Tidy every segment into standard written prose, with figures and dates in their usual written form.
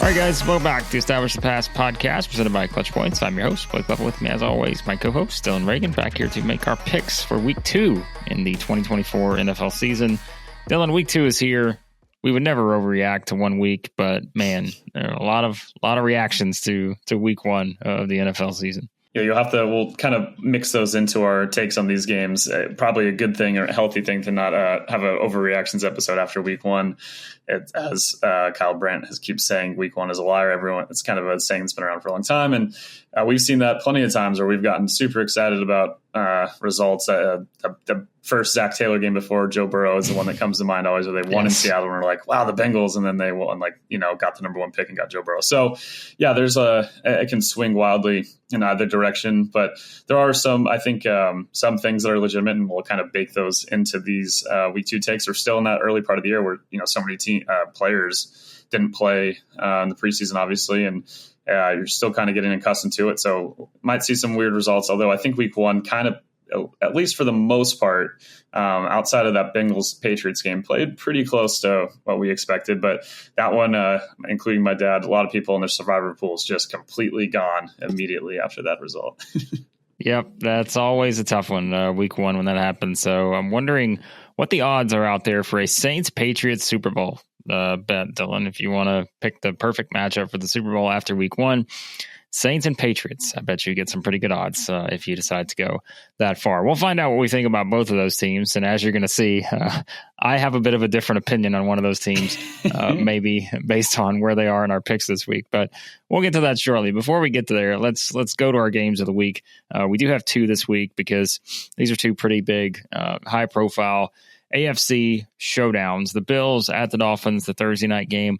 All right, guys, welcome back to Establish the Pass podcast presented by Clutch Points. I'm your host, Blake Lovell. With me, as always, my co-host, Dillon Reagan, back here to make our picks for Week 2 in the 2024 NFL season. Dillon, Week 2 is here. We would never overreact to 1 week, but man, there are a lot of reactions to Week 1 of the NFL season. Yeah, we'll kind of mix those into our takes on these games. Probably a good thing or a healthy thing to not have an overreactions episode after Week 1. As Kyle Brandt keeps saying, Week 1 is a liar. It's kind of a saying that's been around for a long time. And we've seen that plenty of times where we've gotten super excited about results. The first Zach Taylor game before Joe Burrow is the one that comes to mind always, where they won in Seattle and we're like, wow, the Bengals. And then they won, got the number 1 pick and got Joe Burrow. So yeah, it can swing wildly in either direction, but there are some things that are legitimate, and we'll kind of bake those into these Week 2 takes. We're still in that early part of the year where, so many players didn't play in the preseason, obviously, and you're still kind of getting accustomed to it. So might see some weird results, although I think Week 1 kind of, at least for the most part, outside of that Bengals-Patriots game, played pretty close to what we expected. But that one, including my dad, a lot of people in their survivor pools just completely gone immediately after that result. Yep, that's always a tough one, Week 1 when that happens. So I'm wondering what the odds are out there for a Saints-Patriots Super Bowl bet, Dillon, if you want to pick the perfect matchup for the Super Bowl after Week 1. Saints and Patriots. I bet you get some pretty good odds if you decide to go that far. We'll find out what we think about both of those teams. And as you're going to see, I have a bit of a different opinion on one of those teams, maybe based on where they are in our picks this week. But we'll get to that shortly. Before we get to there, let's go to our games of the week. We do have 2 this week because these are 2 pretty big, high-profile AFC showdowns. The Bills at the Dolphins, the Thursday night game.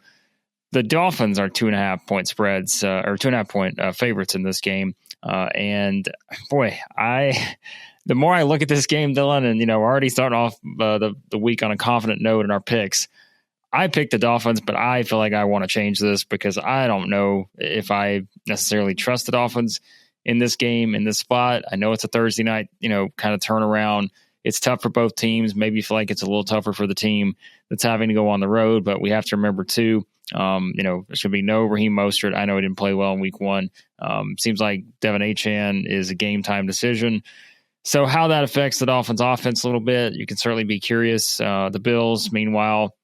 The Dolphins are 2.5 point spreads or 2.5 point favorites in this game. And boy, the more I look at this game, Dillon, and, we're already starting off the week on a confident note in our picks. I picked the Dolphins, but I feel like I want to change this because I don't know if I necessarily trust the Dolphins in this game, in this spot. I know it's a Thursday night, kind of turnaround. It's tough for both teams. Maybe you feel like it's a little tougher for the team that's having to go on the road, but we have to remember too, there should be no Raheem Mostert. I know he didn't play well in Week 1. Seems like Devin Achane is a game time decision. So how that affects the Dolphins offense a little bit, you can certainly be curious. The Bills, meanwhile,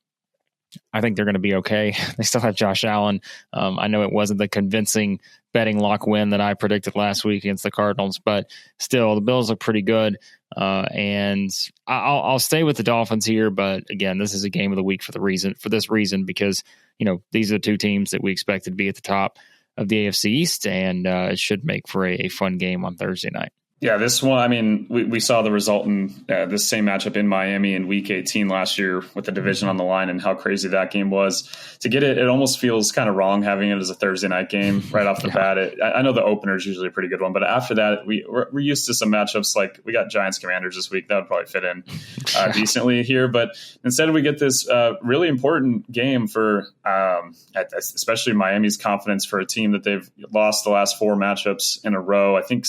I think they're going to be okay. They still have Josh Allen. I know it wasn't the convincing betting lock win that I predicted last week against the Cardinals, but still the Bills look pretty good. And I'll stay with the Dolphins here. But again, this is a game of the week for this reason, because, these are the 2 teams that we expected to be at the top of the AFC East, and it should make for a fun game on Thursday night. Yeah, this one, we saw the result in this same matchup in Miami in Week 18 last year with the division on the line and how crazy that game was. To get it almost feels kind of wrong having it as a Thursday night game right off the bat. I know the opener is usually a pretty good one, but after that, we're used to some matchups like we got Giants Commanders this week. That would probably fit in decently here. But instead we get this really important game for especially Miami's confidence for a team that they've lost the last 4 matchups in a row. I think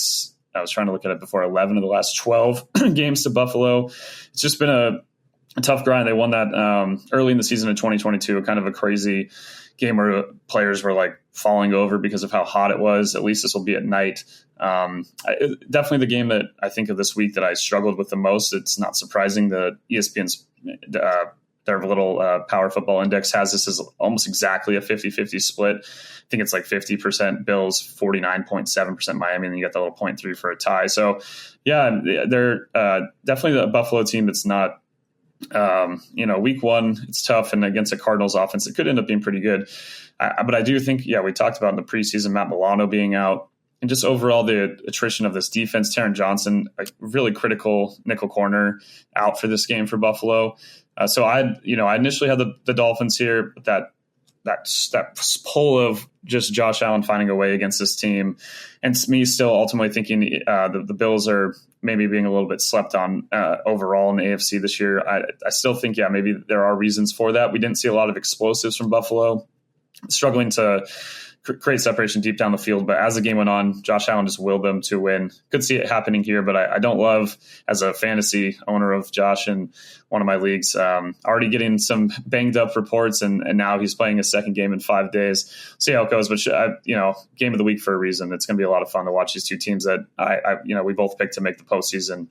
I was trying to look at it before, 11 of the last 12 games to Buffalo. It's just been a tough grind. They won that early in the season of 2022, kind of a crazy game where players were falling over because of how hot it was. At least this will be at night. Definitely the game that I think of this week that I struggled with the most. It's not surprising that ESPN's their little Power Football Index has this as almost exactly a 50-50 split. I think it's 50% Bills, 49.7% Miami, and then you got the little 0.3 for a tie. So, yeah, they're definitely the Buffalo team that's not, Week 1, it's tough, and against a Cardinals offense, it could end up being pretty good. But I do think, we talked about in the preseason, Matt Milano being out, and just overall the attrition of this defense. Taron Johnson, a really critical nickel corner, out for this game for Buffalo. So I initially had the Dolphins here, but that pull of just Josh Allen finding a way against this team, and me still ultimately thinking the Bills are maybe being a little bit slept on overall in the AFC this year. I still think, maybe there are reasons for that. We didn't see a lot of explosives from Buffalo, struggling to create separation deep down the field. But as the game went on, Josh Allen just willed them to win. Could see it happening here, but I don't love, as a fantasy owner of Josh in one of my leagues, already getting some banged up reports, and now he's playing his second game in 5 days. See how it goes. But game of the week for a reason. It's going to be a lot of fun to watch these two teams that we both picked to make the postseason,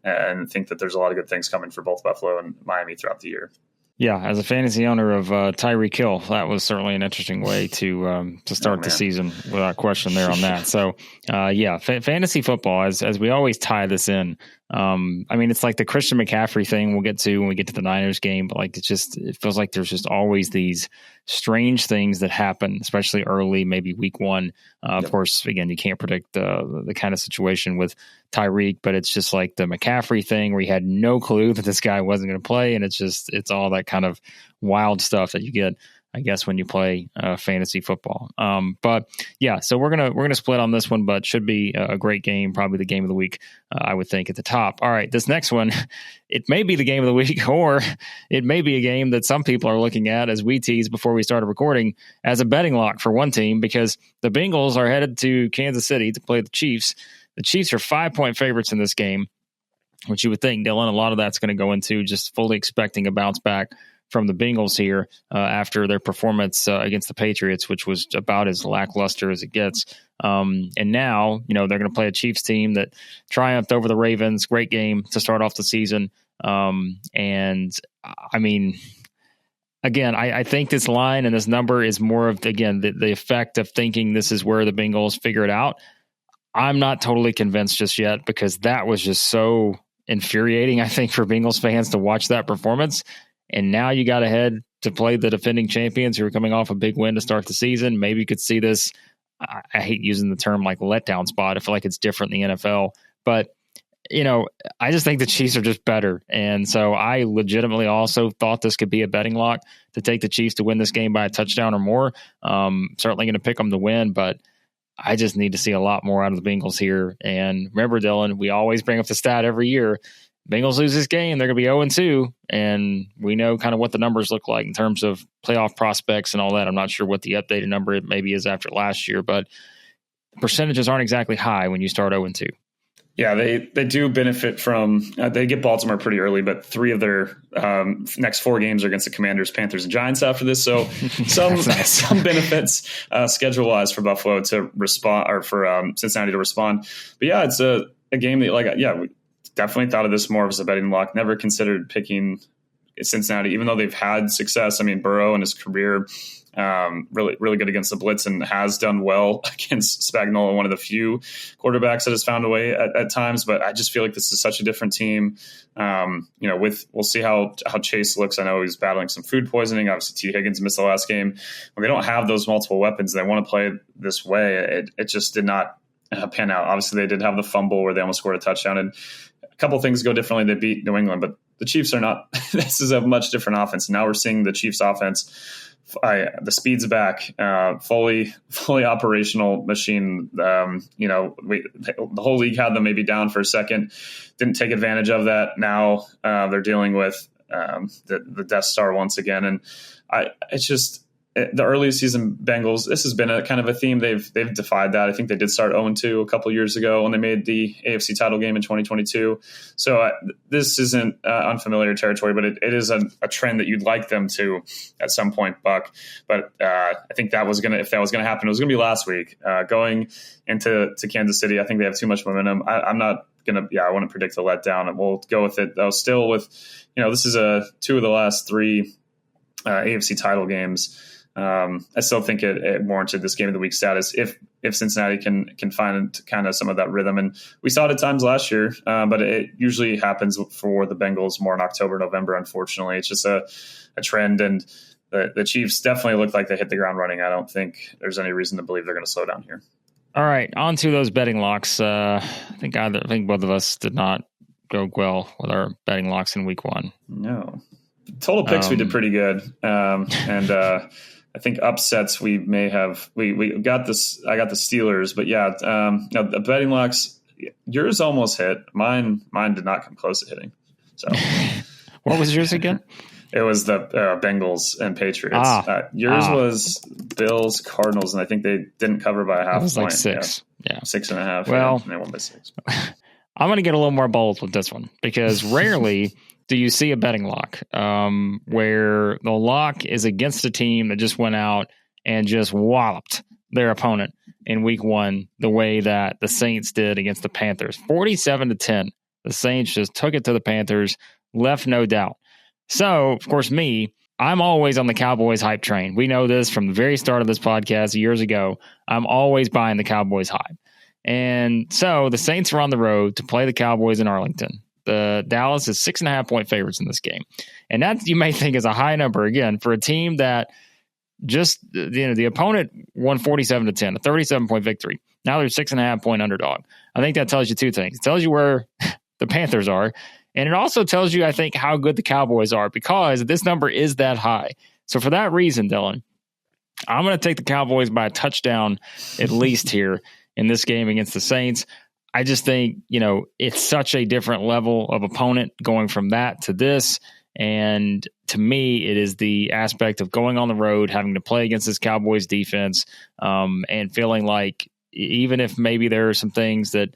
and think that there's a lot of good things coming for both Buffalo and Miami throughout the year. Yeah, as a fantasy owner of Tyreek Hill, that was certainly an interesting way to start the season, without question there on that. So, fantasy football, as we always tie this in. It's like the Christian McCaffrey thing we'll get to when we get to the Niners game, but like it feels like there's just always these strange things that happen, especially early, maybe week one. Of course, again, you can't predict the kind of situation with Tyreek, but it's just like the McCaffrey thing where you had no clue that this guy wasn't going to play, and it's all that kind of wild stuff that you get, I guess, when you play fantasy football. But yeah, so we're gonna split on this one, but should be a great game, probably the game of the week, I would think, at the top. All right, this next one, it may be the game of the week, or it may be a game that some people are looking at, as we teased before we started recording, as a betting lock for one team, because the Bengals are headed to Kansas City to play the Chiefs. The Chiefs are 5-point favorites in this game, which you would think, Dylan, a lot of that's going to go into just fully expecting a bounce back from the Bengals here after their performance against the Patriots, which was about as lackluster as it gets. And now, they're going to play a Chiefs team that triumphed over the Ravens. Great game to start off the season. Again, I think this line and this number is more of, again, the effect of thinking this is where the Bengals figure it out. I'm not totally convinced just yet, because that was just so infuriating, I think, for Bengals fans to watch that performance. And now you got to head to play the defending champions who are coming off a big win to start the season. Maybe you could see this, I hate using the term like letdown spot. I feel like it's different in the NFL. But, I just think the Chiefs are just better. And so I legitimately also thought this could be a betting lock to take the Chiefs to win this game by a touchdown or more. Certainly going to pick them to win, but I just need to see a lot more out of the Bengals here. And remember, Dylan, we always bring up the stat every year. Bengals lose this game, they're going to be 0-2, and we know kind of what the numbers look like in terms of playoff prospects and all that. I'm not sure what the updated number maybe is after last year, but percentages aren't exactly high when you start 0-2. Yeah, they do benefit from they get Baltimore pretty early, but 3 of their next 4 games are against the Commanders, Panthers, and Giants after this. So some benefits schedule wise for Buffalo to respond, or for Cincinnati to respond. But yeah, it's a game that we definitely thought of this more as a betting lock. Never considered picking Cincinnati, even though they've had success. I mean, Burrow in his career, really, really good against the blitz, and has done well against Spagnuolo, one of the few quarterbacks that has found a way at times. But I just feel like this is such a different team. We'll see how Chase looks. I know he's battling some food poisoning. Obviously, T. Higgins missed the last game. When they don't have those multiple weapons, they want to play this way. It just did not pan out. Obviously, they did have the fumble where they almost scored a touchdown, and a couple things go differently. They beat New England, but the Chiefs are not. This is a much different offense. Now we're seeing the Chiefs offense. The speed's back, fully operational machine. The whole league had them maybe down for a second, didn't take advantage of that. Now they're dealing with the Death Star once again, and it's just the early season Bengals. This has been a kind of a theme. They've defied that. I think they did start 0-2 a couple years ago when they made the AFC title game in 2022. So this isn't unfamiliar territory, but it is a trend that you'd like them to at some point buck. But I think if that was going to happen, it was going to be last week. Going into Kansas City, I think they have too much momentum. I'm not going to. I want to predict a letdown, and we'll go with it though. Still with, this is 2 of the last 3 AFC title games. I still think it warranted this game of the week status if Cincinnati can find kind of some of that rhythm. And we saw it at times last year, but it usually happens for the Bengals more in October, November. Unfortunately, it's just a trend. And the Chiefs definitely look like they hit the ground running. I don't think there's any reason to believe they're going to slow down here. All right, on to those betting locks. I think both of us did not go well with our betting locks in week 1. No. Total picks we did pretty good. I think upsets we may have we got this. I got the Steelers, but yeah, the betting locks. Yours almost hit. Mine did not come close to hitting. So, what was yours again? It was the Bengals and Patriots. Yours was Bills, Cardinals, and I think they didn't cover by a half. It was point. like 6. Yeah. 6.5. Well, and they won by 6. I'm going to get a little more bold with this one because rarely do you see a betting lock where the lock is against a team that just went out and just walloped their opponent in week 1 the way that the Saints did against the Panthers. 47-10. The Saints just took it to the Panthers, left no doubt. So, of course, I'm always on the Cowboys hype train. We know this from the very start of this podcast years ago. I'm always buying the Cowboys hype. And so the Saints are on the road to play the Cowboys in Arlington. The Dallas is 6.5-point favorites in this game. And that you may think is a high number, again, for a team that just, the opponent won 47-10, a 37-point victory. Now they're 6.5-point underdog. I think that tells you 2 things. It tells you where the Panthers are. And it also tells you, I think, how good the Cowboys are because this number is that high. So for that reason, Dylan, I'm going to take the Cowboys by a touchdown at least here in this game against the Saints. I just think, it's such a different level of opponent going from that to this. And to me, it is the aspect of going on the road, having to play against this Cowboys defense, and feeling like even if maybe there are some things that,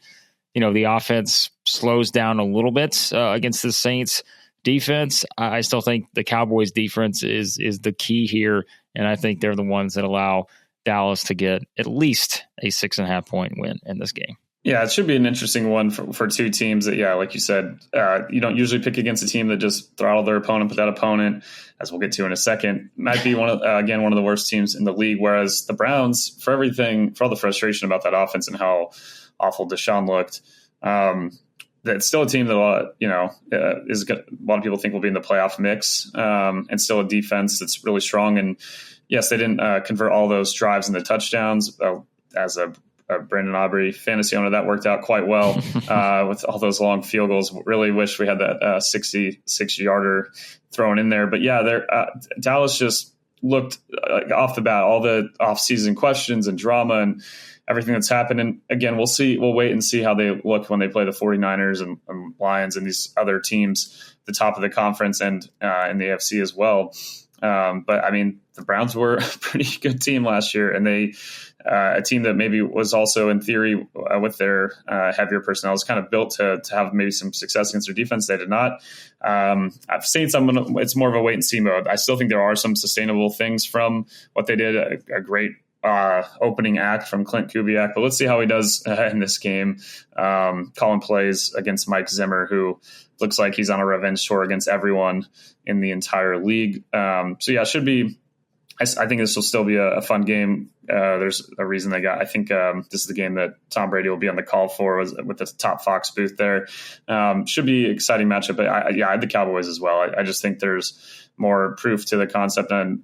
the offense slows down a little bit against the Saints defense, I still think the Cowboys defense is the key here. And I think they're the ones that allow Dallas to get at least a 6.5-point win in this game. Yeah, it should be an interesting one for 2 teams that, like you said, you don't usually pick against a team that just throttled their opponent, but that opponent, as we'll get to in a second, might be one of the worst teams in the league. Whereas the Browns, for all the frustration about that offense and how awful Deshaun looked, that's still a team that is a lot of people think will be in the playoff mix, and still a defense that's really strong. And yes, they didn't convert all those drives into touchdowns. As a Brandon Aubrey fantasy owner, that worked out quite well with all those long field goals. Really wish we had that 66-yarder thrown in there. But yeah, Dallas just looked off the bat, all the off-season questions and drama and everything that's happened. And again, we'll wait and see how they look when they play the 49ers and Lions and these other teams, the top of the conference and in the AFC as well. But I mean, the Browns were a pretty good team last year, and they a team that maybe was also in theory with their heavier personnel is kind of built to have maybe some success against their defense. They did not. Saints, it's more of a wait and see mode. I still think there are some sustainable things from what they did. A great opening act from Clint Kubiak, but let's see how he does in this game. Calling plays against Mike Zimmer, who looks like he's on a revenge tour against everyone in the entire league. So yeah, it should be. I think this will still be a fun game. There's a reason they got. I think this is the game that Tom Brady will be on the call for with the top Fox booth there. Should be an exciting matchup. But I had the Cowboys as well. I just think there's more proof to the concept, and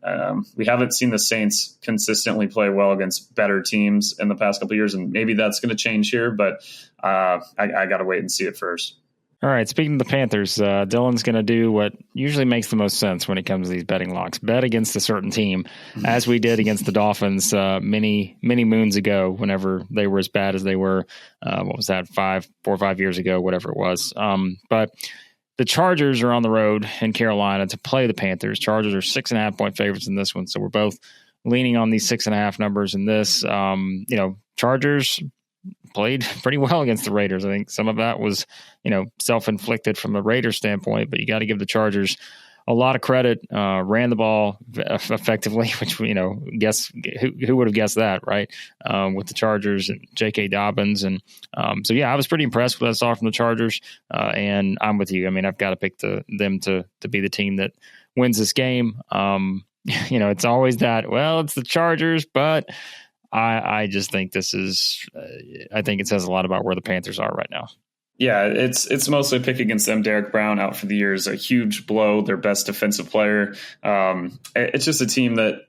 we haven't seen the Saints consistently play well against better teams in the past couple of years, and maybe that's going to change here. But I got to wait and see it first. All right, speaking of the Panthers, Dylan's going to do what usually makes the most sense when it comes to these betting locks. Bet against a certain team, as we did against the Dolphins many moons ago whenever they were as bad as they were. What was that, 4 or 5 years ago, whatever it was. But the Chargers are on the road in Carolina to play the Panthers. Chargers are 6.5-point favorites in this one, so we're both leaning on these 6.5 numbers in this. Chargers played pretty well against the Raiders. I think some of that was, self-inflicted from a Raiders standpoint, but you got to give the Chargers a lot of credit. Ran the ball effectively, which, guess who would have guessed that, right? With the Chargers and J.K. Dobbins. And so, yeah, I was pretty impressed with what I saw from the Chargers. And I'm with you. I mean, I've got to pick them to be the team that wins this game. It's always that, well, it's the Chargers, but I just think this is I think it says a lot about where the Panthers are right now. Yeah, it's mostly a pick against them. Derek Brown out for the year is a huge blow. Their best defensive player. It's just a team that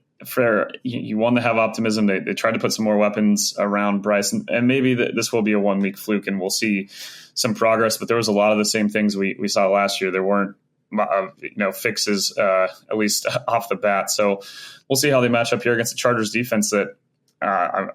you want to have optimism. They tried to put some more weapons around Bryce, and maybe this will be a 1-week fluke, and we'll see some progress. But there was a lot of the same things we saw last year. There weren't fixes at least off the bat. So we'll see how they match up here against the Chargers defense that. I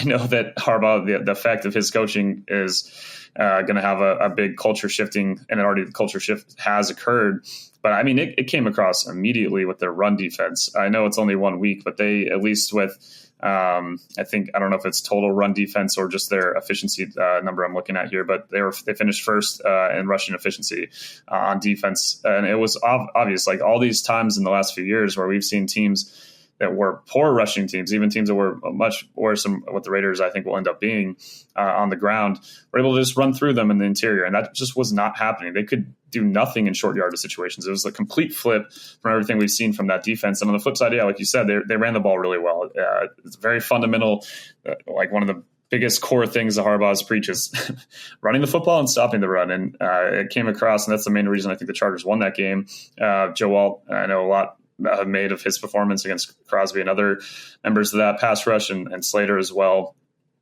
know that Harbaugh, the effect of his coaching is going to have a big culture shifting, and the culture shift has occurred. But I mean, it came across immediately with their run defense. I know it's only 1 week, but they, at least with, I don't know if it's total run defense or just their efficiency number I'm looking at here, but they finished first in rushing efficiency on defense. And it was obvious, like all these times in the last few years where we've seen teams that were poor rushing teams, even teams that were much worse than what the Raiders, I think, will end up being on the ground, were able to just run through them in the interior. And that just was not happening. They could do nothing in short yardage situations. It was a complete flip from everything we've seen from that defense. And on the flip side, yeah, like you said, they ran the ball really well. It's very fundamental, like one of the biggest core things that Harbaugh's preaches, running the football and stopping the run. And it came across, and that's the main reason I think the Chargers won that game. Joe Walt, I know a lot have made of his performance against Crosby and other members of that pass rush, and Slater as well.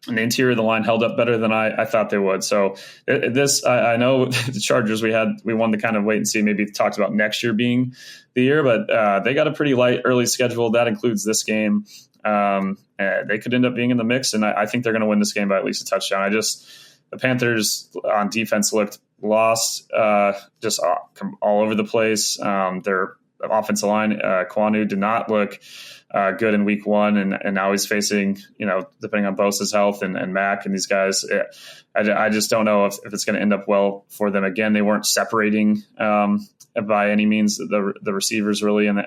And the interior of the line held up better than I thought they would. So I know the Chargers, we wanted to kind of wait and see, maybe talked about next year being the year, but they got a pretty light early schedule. That includes this game. They could end up being in the mix, and I think they're going to win this game by at least a touchdown. The Panthers on defense looked lost, just all over the place. Their offensive line, Kwanu, did not look good in week 1, and now he's facing, depending on Bosa's health and Mac and these guys, I just don't know if it's going to end up well for them. Again, they weren't separating by any means the receivers really, and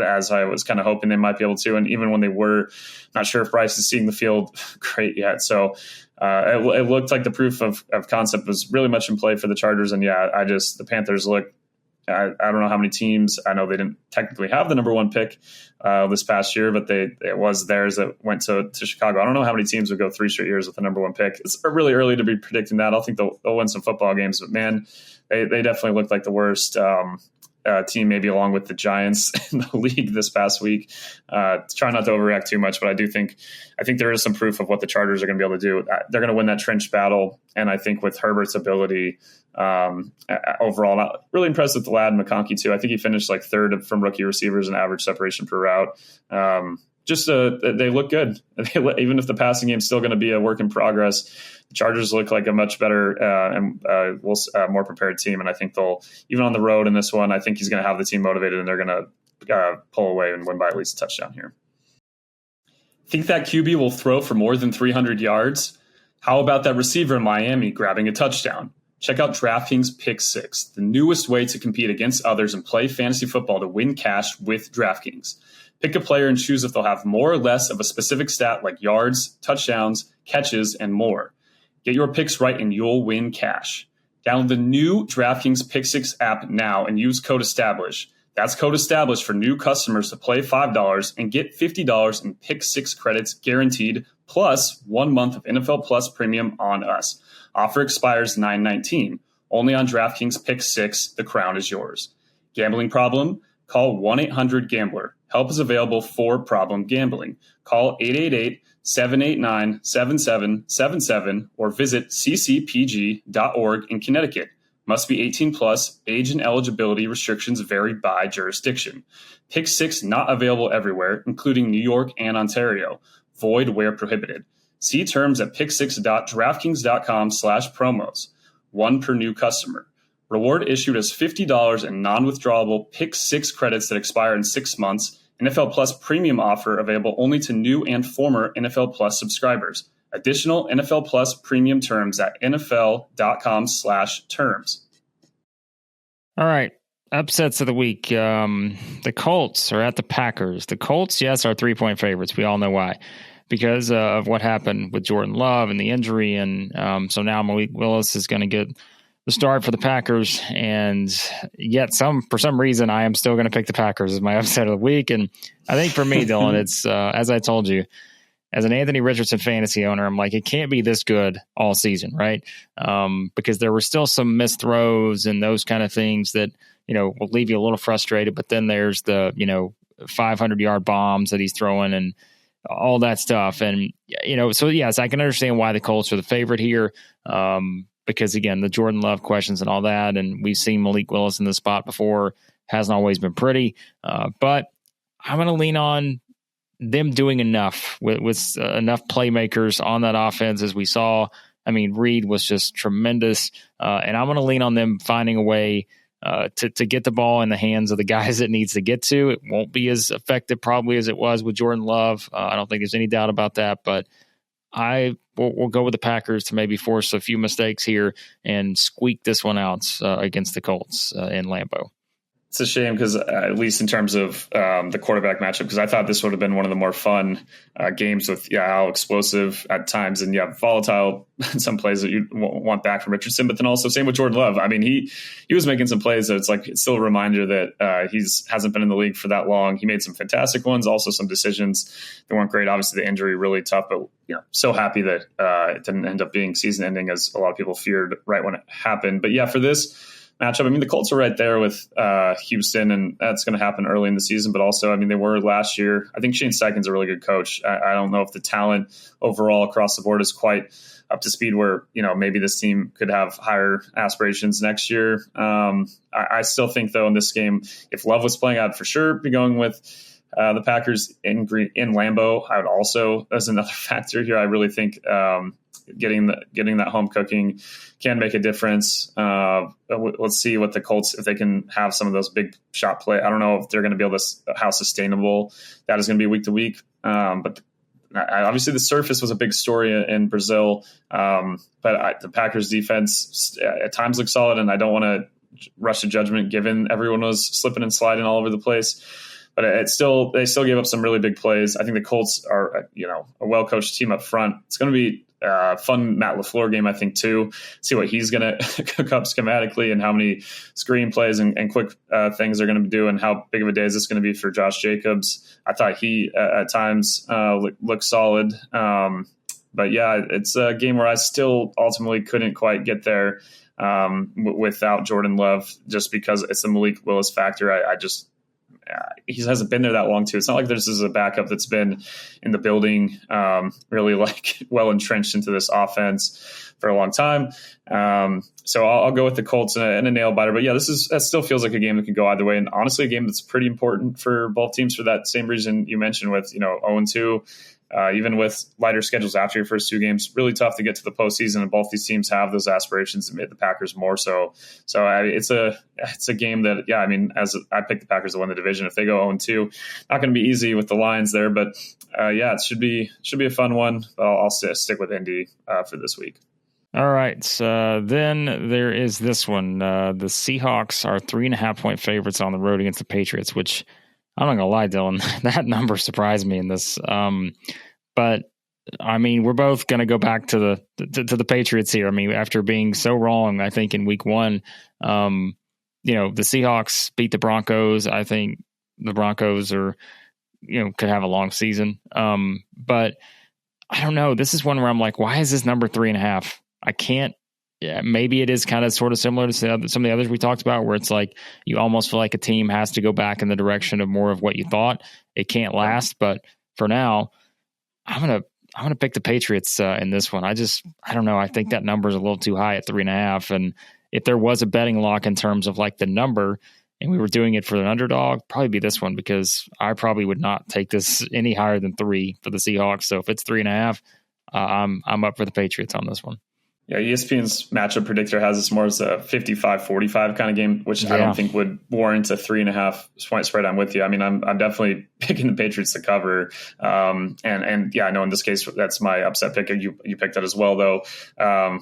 as I was kind of hoping they might be able to. And even when they were, not sure if Bryce is seeing the field great yet. So it looked like the proof of concept was really much in play for the Chargers. And yeah, the Panthers look. I don't know how many teams. I know they didn't technically have the number 1 pick this past year, but it was theirs that went to Chicago. I don't know how many teams would go 3 straight years with the number 1 pick. It's really early to be predicting that. I think they'll win some football games, but man, they definitely looked like the worst team, maybe along with the Giants in the league this past week. Try not to overreact too much, but I think there is some proof of what the Chargers are going to be able to do. They're going to win that trench battle, and I think with Herbert's ability, overall, not really impressed with Ladd and McConkey too. I think he finished like 3rd from rookie receivers in average separation per route. They look good. Even if the passing game is still going to be a work in progress, the Chargers look like a much better and more prepared team. And I think they'll, even on the road in this one, I think he's going to have the team motivated, and they're going to pull away and win by at least a touchdown here. Think that QB will throw for more than 300 yards? How about that receiver in Miami grabbing a touchdown? Check out DraftKings Pick 6, the newest way to compete against others and play fantasy football to win cash with DraftKings. Pick a player and choose if they'll have more or less of a specific stat like yards, touchdowns, catches, and more. Get your picks right and you'll win cash. Download the new DraftKings Pick 6 app now and use code ESTABLISH. That's code ESTABLISH for new customers to play $5 and get $50 in Pick 6 credits guaranteed, plus 1 month of NFL Plus premium on us. Offer expires 9/19. Only on DraftKings Pick 6. The crown is yours. Gambling problem? Call 1-800-GAMBLER. Help is available for problem gambling. Call 888-789-7777 or visit ccpg.org in Connecticut. Must be 18 plus. Age and eligibility restrictions vary by jurisdiction. Pick 6 not available everywhere, including New York and Ontario. Void where prohibited. See terms at pick6.draftkings.com/promos. 1 per new customer. Reward issued as $50 in non-withdrawable Pick 6 credits that expire in 6 months. NFL Plus premium offer available only to new and former NFL Plus subscribers. Additional NFL Plus premium terms at nfl.com/terms. All right. Upsets of the week. The Colts are at the Packers. The Colts, yes, are 3-point favorites. We all know why. Because of what happened with Jordan Love and the injury. And so now Malik Willis is going to get the start for the Packers. And yet for some reason, I am still going to pick the Packers as my upset of the week. And I think for me, Dylan, it's, as I told you, as an Anthony Richardson fantasy owner, I'm like, it can't be this good all season, right? Because there were still some missed throws and those kind of things that, will leave you a little frustrated. But then there's the, 500-yard bombs that he's throwing and all that stuff. And, so yes, I can understand why the Colts are the favorite here. Because again, the Jordan Love questions and all that, and we've seen Malik Willis in this spot before, hasn't always been pretty. But I'm going to lean on them doing enough with enough playmakers on that offense, as we saw I mean, Reed was just tremendous. And I'm going to lean on them finding a way to get the ball in the hands of the guys it needs to get to. It won't be as effective probably as it was with Jordan Love. I don't think there's any doubt about that, but we'll go with the Packers to maybe force a few mistakes here and squeak this one out against the Colts in Lambeau. It's a shame because at least in terms of the quarterback matchup, because I thought this would have been one of the more fun games with how explosive at times and volatile some plays that you want back from Richardson, but then also same with Jordan Love. I mean, he was making some plays that it's still a reminder that hasn't been in the league for that long. He made some fantastic ones, also some decisions that weren't great. Obviously, the injury really tough, but so happy that it didn't end up being season ending as a lot of people feared right when it happened. But for this matchup, I mean, the Colts are right there with Houston, and that's going to happen early in the season. But also, I mean, they were last year. I think Shane Steichen's a really good coach. I don't know if the talent overall across the board is quite up to speed where, maybe this team could have higher aspirations next year. I still think, though, in this game, if Love was playing, I'd for sure be going with the Packers in Lambeau. I would also, as another factor here, I really think getting that home cooking can make a difference. Let's see what the Colts, if they can have some of those big shot play. I don't know if they're going to be able to, how sustainable that is going to be week to week. But obviously the surface was a big story in Brazil. But the Packers defense at times looks solid, and I don't want to rush to judgment given everyone was slipping and sliding all over the place. But they still gave up some really big plays. I think the Colts are, a well-coached team up front. It's going to be fun Matt LaFleur game, I think, too. See what he's going to cook up schematically and how many screen plays and quick things they're going to do, and how big of a day is this going to be for Josh Jacobs. I thought he at times looked solid. But it's a game where I still ultimately couldn't quite get there without Jordan Love, just because it's the Malik Willis factor. He hasn't been there that long too. It's not like this is a backup that's been in the building, really well entrenched into this offense for a long time. So I'll go with the Colts and a nail biter. But that still feels like a game that can go either way. And honestly, a game that's pretty important for both teams for that same reason you mentioned with, 0-2. Even with lighter schedules after your first two games, really tough to get to the postseason, and both these teams have those aspirations, and the Packers more so. So it's a game that, as I picked the Packers to win the division. If they go 0-2, not going to be easy with the lines there, but it should be a fun one. But I'll stick with Indy for this week. All right. Then there is this one. The Seahawks are 3.5-point favorites on the road against the Patriots, which, I'm not gonna lie, Dylan, that number surprised me in this. But I mean, we're both gonna go back to the Patriots here. I mean, after being so wrong, I think in week one, the Seahawks beat the Broncos. I think the Broncos could have a long season. But I don't know. This is one where I'm like, why is this number 3.5? I can't. Yeah, maybe it is kind of sort of similar to some of the others we talked about, where it's like you almost feel like a team has to go back in the direction of more of what you thought. It can't last, but for now, I'm gonna pick the Patriots in this one. I don't know. I think that number is a little too high at 3.5. And if there was a betting lock in terms of like the number, and we were doing it for an underdog, probably be this one, because I probably would not take this any higher than 3 for the Seahawks. So if it's 3.5, I'm up for the Patriots on this one. Yeah, ESPN's matchup predictor has this more as a 55-45 kind of game, which I don't think would warrant a 3.5 point spread. I'm with you. I mean, I'm definitely picking the Patriots to cover. And I know in this case, that's my upset pick. You picked that as well, though.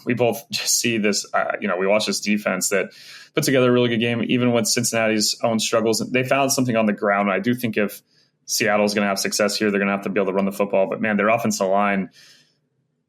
We both just see this, we watch this defense that put together a really good game, even with Cincinnati's own struggles. They found something on the ground. I do think if Seattle's going to have success here, they're going to have to be able to run the football. But man, their offensive line,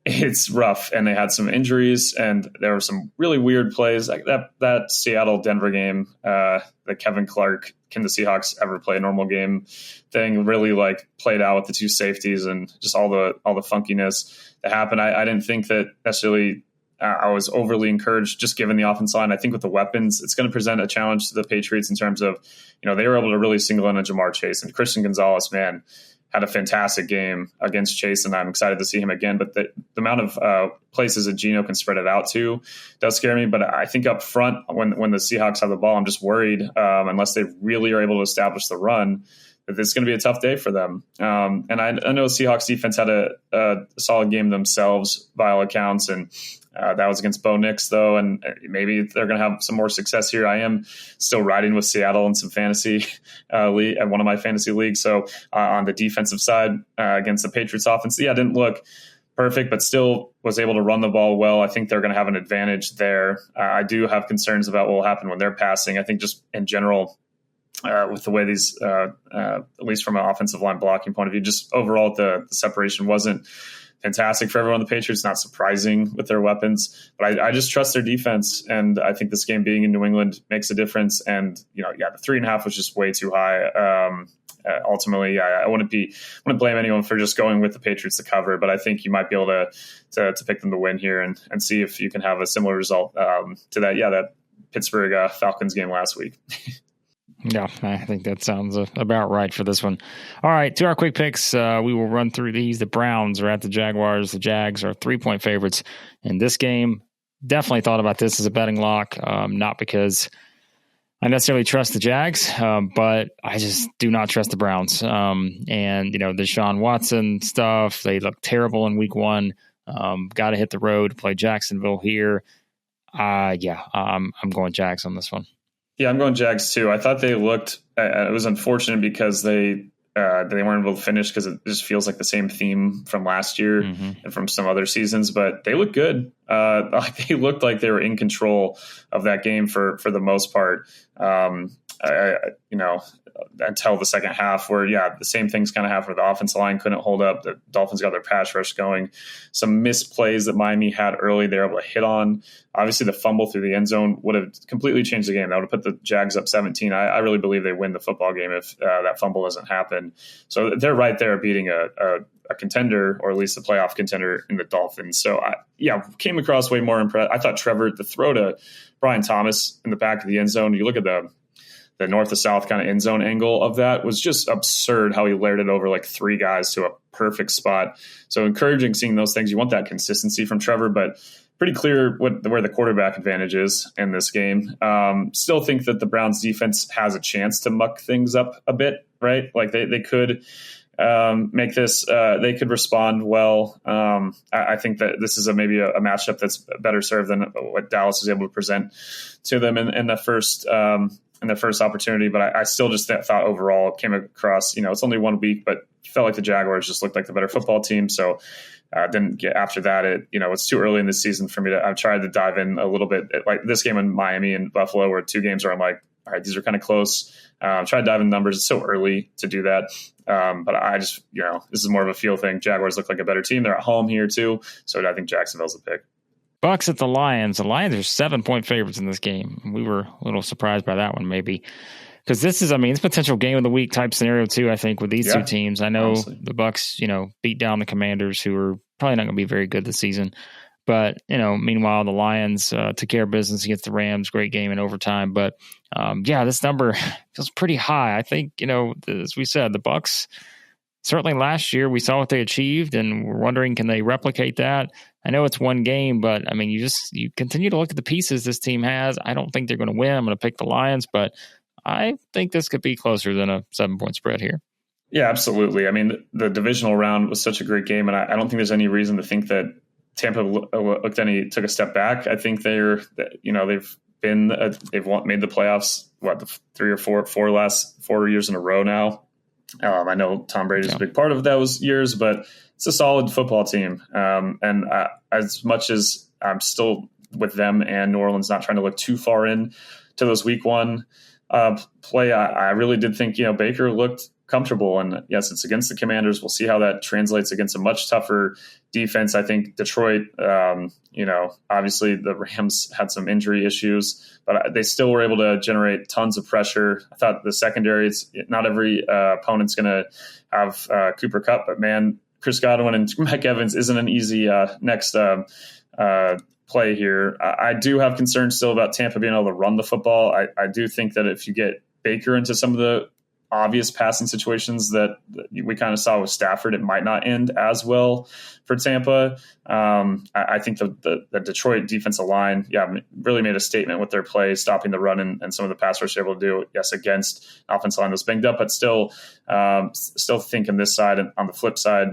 it's rough, and they had some injuries, and there were some really weird plays. Like that Seattle-Denver game, the Kevin Clark, can the Seahawks ever play a normal game thing, really played out with the two safeties and just all the funkiness that happened. I didn't think that necessarily I was overly encouraged just given the offensive line. I think with the weapons, it's going to present a challenge to the Patriots in terms of, they were able to really single in a Jamar Chase, and Christian Gonzalez, man, had a fantastic game against Chase, and I'm excited to see him again. But the amount of places that Geno can spread it out to does scare me. But I think up front, when the Seahawks have the ball, I'm just worried, unless they really are able to establish the run, that it's going to be a tough day for them. And I know the Seahawks defense had a solid game themselves by all accounts. And That was against Bo Nix, though, and maybe they're going to have some more success here. I am still riding with Seattle in some fantasy league, at one of my fantasy leagues. So on the defensive side against the Patriots offense, yeah, didn't look perfect, but still was able to run the ball well. I think they're going to have an advantage there. I do have concerns about what will happen when they're passing. I think just in general, with the way these, at least from an offensive line blocking point of view, just overall the separation wasn't fantastic for everyone. The Patriots, not surprising with their weapons, but I just trust their defense. And I think this game being in New England makes a difference. And, the 3.5 was just way too high. Ultimately, I wouldn't blame anyone for just going with the Patriots to cover, but I think you might be able to pick them to win here and see if you can have a similar result to that Pittsburgh Falcons game last week. Yeah, I think that sounds about right for this one. All right, to our quick picks, we will run through these. The Browns are at the Jaguars. The Jags are 3-point favorites in this game. Definitely thought about this as a betting lock, not because I necessarily trust the Jags, but I just do not trust the Browns. And, the Deshaun Watson stuff, they look terrible in week 1. Got to hit the road, play Jacksonville here. I'm going Jags on this one. Yeah, I'm going Jags too. I thought they looked. It was unfortunate because they weren't able to finish because it just feels like the same theme from last year and from some other seasons. But they look good. They looked like they were in control of that game for the most part. Until the second half, where the same things kind of happened. The offensive line couldn't hold up. The Dolphins got their pass rush going. Some missed plays that Miami had early, they were able to hit on. Obviously, the fumble through the end zone would have completely changed the game. That would have put the Jags up 17. I really believe they win the football game if that fumble doesn't happen. So they're right there beating a contender, or at least a playoff contender in the Dolphins. So came across way more impressed. I thought Trevor, the throw to Brian Thomas in the back of the end zone, you look at the north to south kind of end zone angle of that, was just absurd how he layered it over like 3 guys to a perfect spot. So encouraging seeing those things. You want that consistency from Trevor, but pretty clear where the quarterback advantage is in this game. Still think that the Browns defense has a chance to muck things up a bit, right? Like they could make this, they could respond well. I think that this is maybe a matchup that's better served than what Dallas is able to present to them in the first opportunity. But I still just thought overall came across, it's only 1 week, but felt like the Jaguars just looked like the better football team. So didn't get after that. It's too early in the season for me I've tried to dive in a little bit, like this game in Miami and Buffalo were 2 games where I'm like, all right, these are kind of close. Try to dive in numbers. It's so early to do that. But I just, this is more of a feel thing. Jaguars look like a better team. They're at home here too. So I think Jacksonville's the pick. Bucks at the Lions. The Lions are 7-point favorites in this game. We were a little surprised by that one, maybe. Because this is, it's potential game of the week type scenario too, I think, with these 2 teams. I know honestly, the Bucks, beat down the Commanders, who are probably not going to be very good this season. But, meanwhile, the Lions took care of business against the Rams. Great game in overtime. But, this number feels pretty high. I think, as we said, the Bucks, certainly last year we saw what they achieved, and we're wondering, can they replicate that? I know it's 1 game, but, you continue to look at the pieces this team has. I don't think they're going to win. I'm going to pick the Lions, but I think this could be closer than a 7-point spread here. Yeah, absolutely. The divisional round was such a great game, and I don't think there's any reason to think that Tampa took a step back. I think they've made the playoffs, the 3 or 4 last 4 years in a row now. I know Tom Brady's a big part of those years, but it's a solid football team. And as much as I'm still with them and New Orleans not trying to look too far in to those week 1 play, I really did think, Baker looked comfortable. And yes, it's against the Commanders. We'll see how that translates against a much tougher defense. I think Detroit, obviously the Rams had some injury issues, but they still were able to generate tons of pressure. I thought the secondary, not every opponent's going to have Cooper Kupp, but man, Chris Godwin and Mike Evans isn't an easy next play here. I do have concerns still about Tampa being able to run the football. I do think that if you get Baker into some of the obvious passing situations that we kind of saw with Stafford, it might not end as well for Tampa. I think the Detroit defensive line, really made a statement with their play, stopping the run and some of the pass rush they were able to do, against an offensive line that was banged up, but still thinking this side. And on the flip side,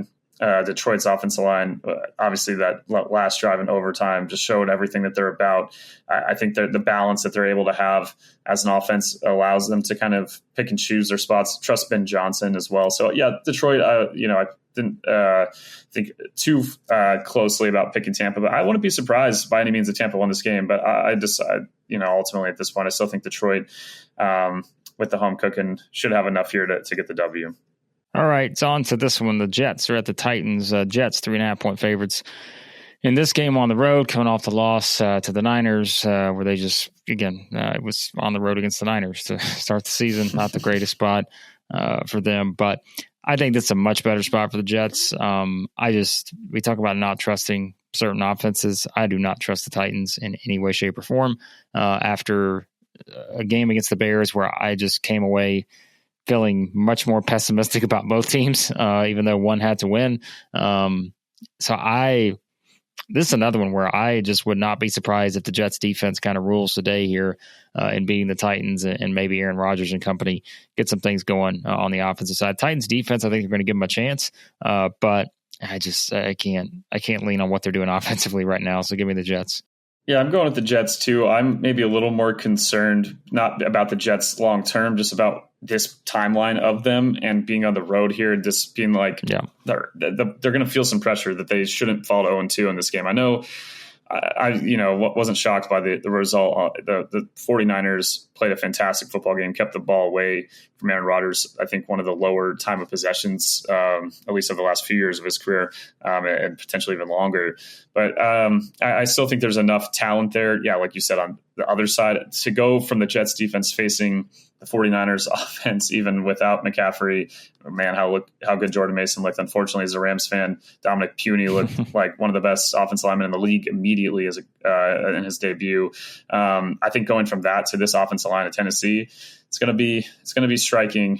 Detroit's offensive line, obviously that last drive in overtime just showed everything that they're about. I think that the balance that they're able to have as an offense allows them to kind of pick and choose their spots. Trust Ben Johnson as well. So yeah, Detroit, I didn't think too closely about picking Tampa, but I wouldn't be surprised by any means that Tampa won this game. But I ultimately at this point, I still think Detroit, with the home cooking, should have enough here to get the W. All right, it's on to this one. The Jets are at the Titans. Jets 3.5-point favorites in this game on the road, coming off the loss to the Niners, where they just, again, it was on the road against the Niners to start the season. Not the greatest spot for them, but I think that's a much better spot for the Jets. We talk about not trusting certain offenses. I do not trust the Titans in any way, shape, or form. After a game against the Bears where I just came away feeling much more pessimistic about both teams, even though one had to win. This is another one where I just would not be surprised if the Jets defense kind of rules the day here in beating the Titans, and maybe Aaron Rodgers and company get some things going on the offensive side. Titans defense, I think they're going to give them a chance, but I can't lean on what they're doing offensively right now. So give me the Jets. Yeah, I'm going with the Jets too. I'm maybe a little more concerned, not about the Jets long term, just about this timeline of them and being on the road here, just being like, they're going to feel some pressure that they shouldn't fall to 0-2 in this game. I know I wasn't shocked by the result. The 49ers played a fantastic football game, kept the ball away from Aaron Rodgers. I think one of the lower time of possessions, at least of the last few years of his career, and potentially even longer. But I still think there's enough talent there. Yeah, like you said, on the other side, to go from the Jets defense facing the 49ers offense, even without McCaffrey. Man, how good Jordan Mason looked. Unfortunately, as a Rams fan, Dominic Puny looked like one of the best offensive linemen in the league immediately in his debut. I think going from that to this offensive line of Tennessee, it's going to be striking.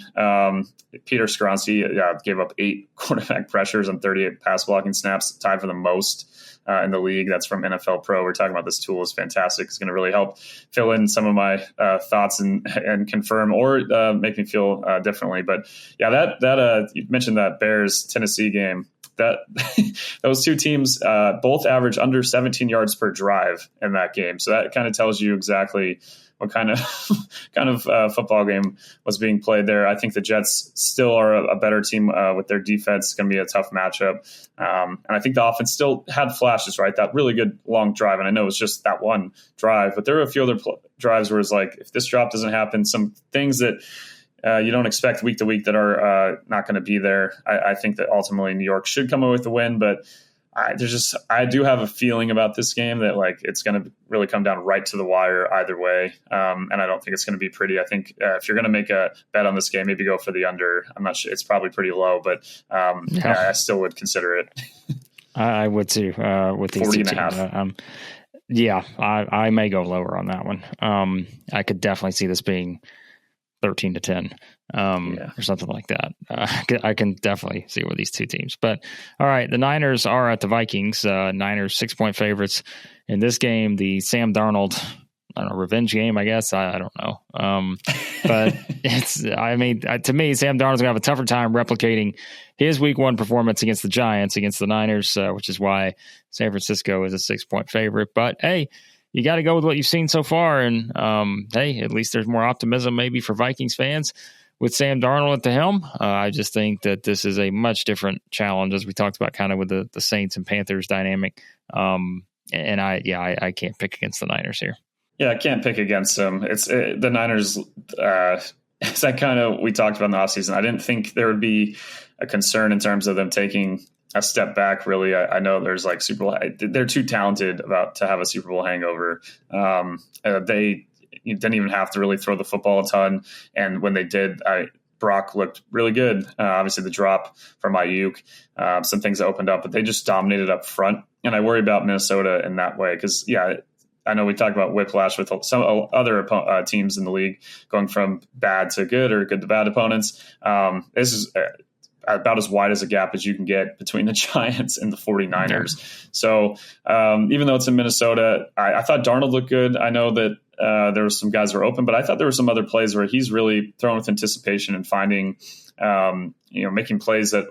Peter Skoronski gave up 8 quarterback pressures on 38 pass blocking snaps, tied for the most in the league. That's from NFL Pro. We're talking about this tool is fantastic. It's going to really help fill in some of my thoughts and confirm or make me feel differently. But yeah, that you mentioned that Bears Tennessee game. That those two teams both average under 17 yards per drive in that game. So that kind of tells you exactly what kind of football game was being played there. I think the Jets still are a better team with their defense. It's going to be a tough matchup. And I think the offense still had flashes, right? That really good long drive. And I know it was just that one drive, but there were a few other drives where it's like, if this drop doesn't happen, some things that you don't expect week to week that are not going to be there. I think that ultimately New York should come away with the win, but I do have a feeling about this game that like it's going to really come down right to the wire either way, and I don't think it's going to be pretty. I think if you're going to make a bet on this game, maybe go for the under. I'm not sure; it's probably pretty low, but I still would consider it. I would too with these 40.5. I may go lower on that one. I could definitely see this being 13-10 or something like that. I can definitely see with these two teams. But all right, the Niners are at the Vikings. Niners 6-point favorites in this game. The Sam Darnold, revenge game, I guess. I don't know. But to me, Sam Darnold's gonna have a tougher time replicating his week 1 performance against the Giants, against the Niners, which is why San Francisco is a 6-point favorite. But hey, you got to go with what you've seen so far. And, hey, at least there's more optimism maybe for Vikings fans with Sam Darnold at the helm. I just think that this is a much different challenge, as we talked about kind of with the Saints and Panthers dynamic. And I can't pick against the Niners here. Yeah, I can't pick against them. It's the Niners. It's that kind of we talked about in the offseason. I didn't think there would be a concern in terms of them taking a step back. Really, I know there's like Super Bowl. They're too talented to have a Super Bowl hangover. They didn't even have to really throw the football a ton, and when they did, Brock looked really good. Obviously, the drop from Ayuk, some things that opened up, but they just dominated up front. And I worry about Minnesota in that way because, I know we talked about whiplash with some other teams in the league going from bad to good or good to bad opponents. This is about as wide as a gap as you can get between the Giants and the 49ers. Yeah. So even though it's in Minnesota, I thought Darnold looked good. I know that there were some guys who were open, but I thought there were some other plays where he's really thrown with anticipation and finding, making plays that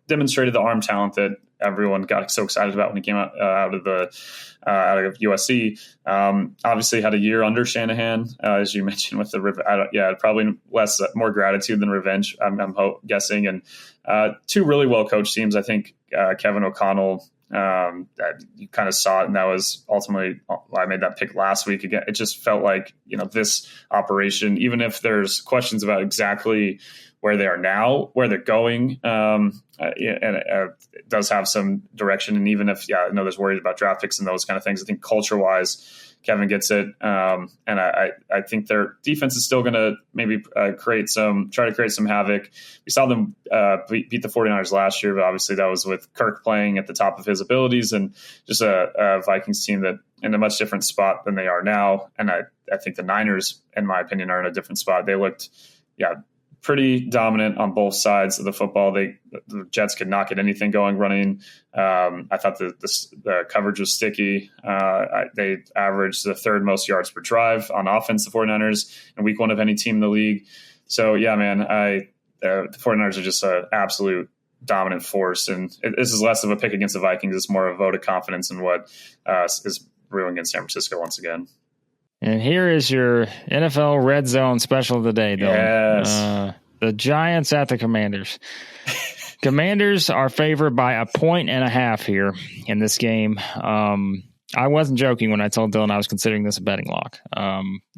demonstrated the arm talent that everyone got so excited about when he came out of USC. Obviously had a year under Shanahan, as you mentioned with the probably more gratitude than revenge. I'm guessing, and two really well coached teams. I think Kevin O'Connell. You kind of saw it, and that was ultimately why I made that pick last week. Again, it just felt like this operation, even if there's questions about exactly where they are now, where they're going, and it does have some direction. And even if I know there's worries about draft picks and those kind of things, I think culture-wise, Kevin gets it, and I think their defense is still going to maybe try to create some havoc. We saw them beat the 49ers last year, but obviously that was with Kirk playing at the top of his abilities, and just a Vikings team that in a much different spot than they are now. And I think the Niners, in my opinion, are in a different spot. They looked, pretty dominant on both sides of the football. The Jets could not get anything going running. I thought the coverage was sticky. They averaged the third most yards per drive on offense, the 49ers, in week one of any team in the league. So, man, the 49ers are just an absolute dominant force. And this is less of a pick against the Vikings. It's more of a vote of confidence in what is brewing against San Francisco once again. And here is your NFL Red Zone special of the day, Dylan. Yes. The Giants at the Commanders. Commanders are favored by 1.5 here in this game. I wasn't joking when I told Dylan I was considering this a betting lock,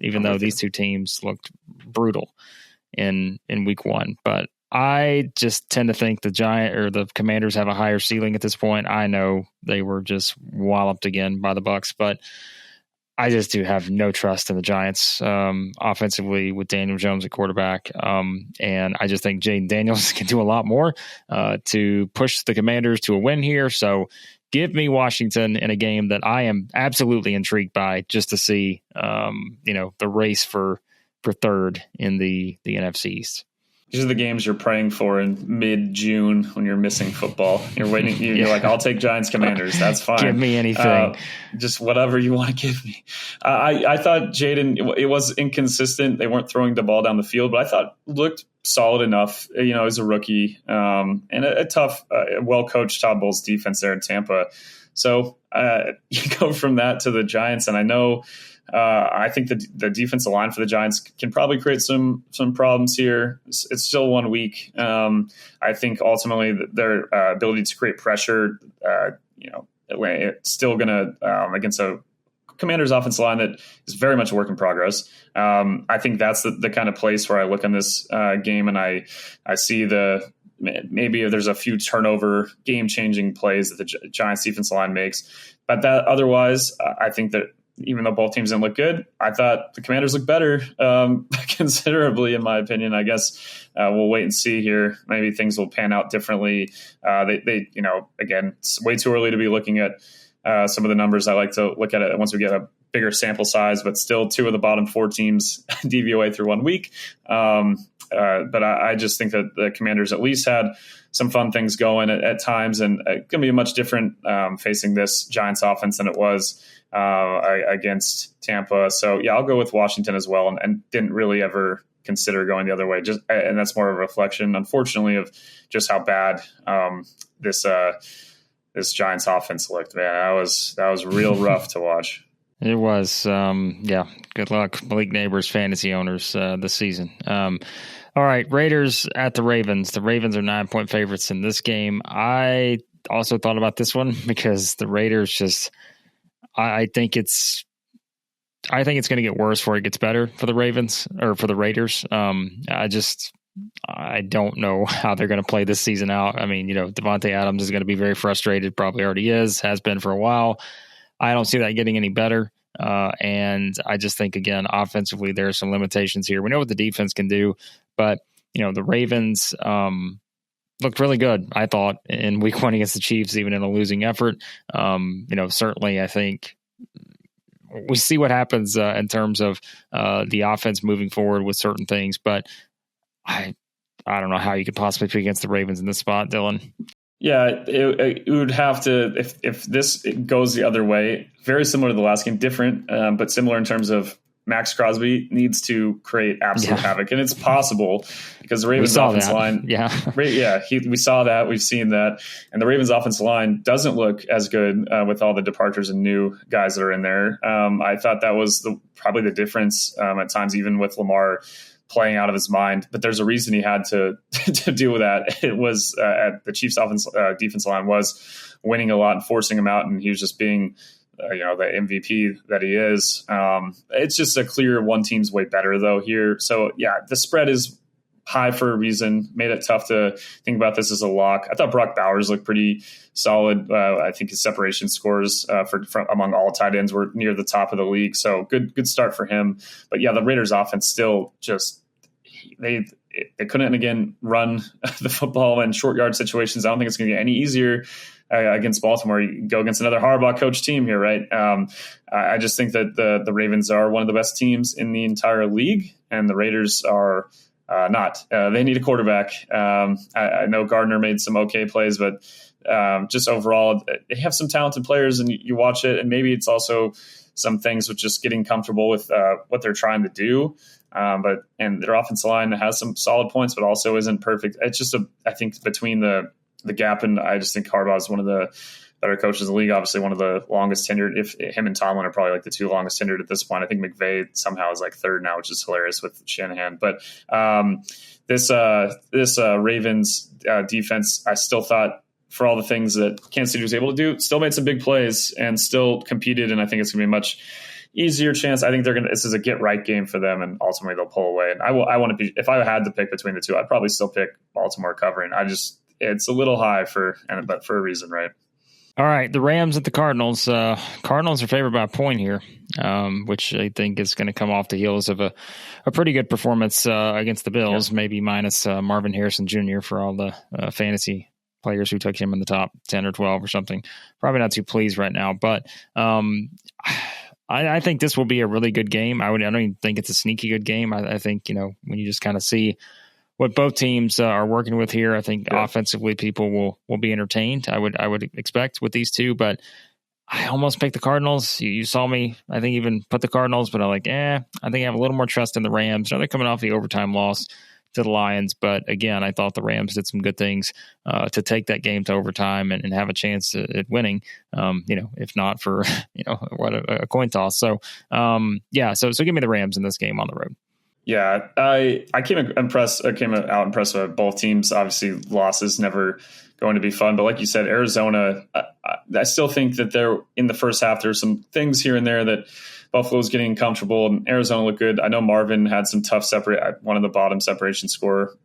even though these two teams looked brutal in week one. But I just tend to think the Commanders have a higher ceiling at this point. I know they were just walloped again by the Bucs, but I just do have no trust in the Giants offensively with Daniel Jones at quarterback. And I just think Jaden Daniels can do a lot more to push the Commanders to a win here. So give me Washington in a game that I am absolutely intrigued by, just to see, the race for third in the NFC East. These are the games you're praying for in mid-June when you're missing football. You're waiting. You're like, I'll take Giants Commanders. That's fine. Give me anything. Just whatever you want to give me. I thought Jaden, it was inconsistent. They weren't throwing the ball down the field, but I thought looked solid enough, as a rookie, and a tough, well-coached Todd Bowles defense there in Tampa. So you go from that to the Giants, and I know I think the defensive line for the Giants can probably create some problems here. It's still 1 week. I think ultimately their ability to create pressure, it's still going to against a Commanders offensive line that is very much a work in progress. I think that's the kind of place where I look in this game and I see maybe if there's a few turnover game-changing plays that the Giants defensive line makes. But that otherwise, I think that even though both teams didn't look good, I thought the Commanders looked better considerably, in my opinion. I guess we'll wait and see here. Maybe things will pan out differently. They again, it's way too early to be looking at some of the numbers. I like to look at it once we get a bigger sample size, but still two of the bottom four teams DVOA through 1 week. But I just think that the Commanders at least had some fun things going at times, and it's going to be a much different facing this Giants offense than it was against Tampa. So I'll go with Washington as well, and didn't really ever consider going the other way. And that's more of a reflection, unfortunately, of just how bad this Giants offense looked. Man, that was real rough to watch. It was, good luck, Malik Neighbors fantasy owners this season. All right, Raiders at the Ravens. The Ravens are 9-point favorites in this game. I also thought about this one because the Raiders just, I think it's going to get worse before it gets better for the Ravens or for the Raiders. I don't know how they're going to play this season out. I mean, Devontae Adams is going to be very frustrated, probably already has been for a while. I don't see that getting any better. And I just think, again, offensively, there are some limitations here. We know what the defense can do, but, the Ravens looked really good, I thought, in week one against the Chiefs, even in a losing effort. Certainly I think we see what happens in terms of the offense moving forward with certain things, but I don't know how you could possibly pick against the Ravens in this spot, Dylan. Yeah, it would have to, if this goes the other way, very similar to the last game, different, but similar in terms of Max Crosby needs to create absolute havoc, and it's possible because the Ravens offensive line, we saw that, we've seen that, and the Ravens offensive line doesn't look as good with all the departures and new guys that are in there. I thought that was probably the difference at times, even with Lamar playing out of his mind. But there's a reason he had to deal with that. It was at the Chiefs' defensive line was winning a lot and forcing him out, and he was just being the MVP that he is. It's just a clear one team's way better though here. So yeah, the spread is high for a reason. Made it tough to think about this as a lock. I thought Brock Bowers looked pretty solid. I think his separation scores from among all tight ends were near the top of the league. So good start for him. But yeah, the Raiders offense still just they couldn't again run the football in short yard situations. I don't think it's going to get any easier against Baltimore. You go against another Harbaugh coach team here, right? I just think that the Ravens are one of the best teams in the entire league, and the Raiders are not. They need a quarterback. I know Gardner made some okay plays, but just overall, they have some talented players, and you watch it, and maybe it's also some things with just getting comfortable with what they're trying to do. But their offensive line has some solid points, but also isn't perfect. It's just I think between the gap, and I just think Harbaugh is one of the better coaches in the league. Obviously, one of the longest tenured. If him and Tomlin are probably like the two longest tenured at this point. I think McVay somehow is like third now, which is hilarious with Shanahan. But this Ravens defense, I still thought, for all the things that Kansas City was able to do, still made some big plays and still competed. And I think it's going to be a much easier chance. I think this is a get right game for them, and ultimately they'll pull away. And I want to be, if I had to pick between the two, I'd probably still pick Baltimore covering. It's a little high but for a reason, right? All right, the Rams at the Cardinals. Cardinals are favored by a point here, which I think is going to come off the heels of a pretty good performance against the Bills, maybe minus Marvin Harrison Jr. for all the fantasy players who took him in the top 10 or 12 or something. Probably not too pleased right now, but I think this will be a really good game. I don't even think it's a sneaky good game. I think, when you just kind of see what both teams are working with here, I think offensively people will be entertained. I would expect with these two, but I almost picked the Cardinals. You saw me, I think, even put the Cardinals, but I'm like, I think I have a little more trust in the Rams. They're coming off the overtime loss to the Lions, but again, I thought the Rams did some good things to take that game to overtime and have a chance at winning. If not for what a coin toss. So so give me the Rams in this game on the road. Yeah, I came out impressed with both teams. Obviously, losses never going to be fun, but like you said, Arizona, I still think that they're in the first half. There's some things here and there that Buffalo's getting comfortable, and Arizona looked good. I know Marvin had some tough one of the bottom separation score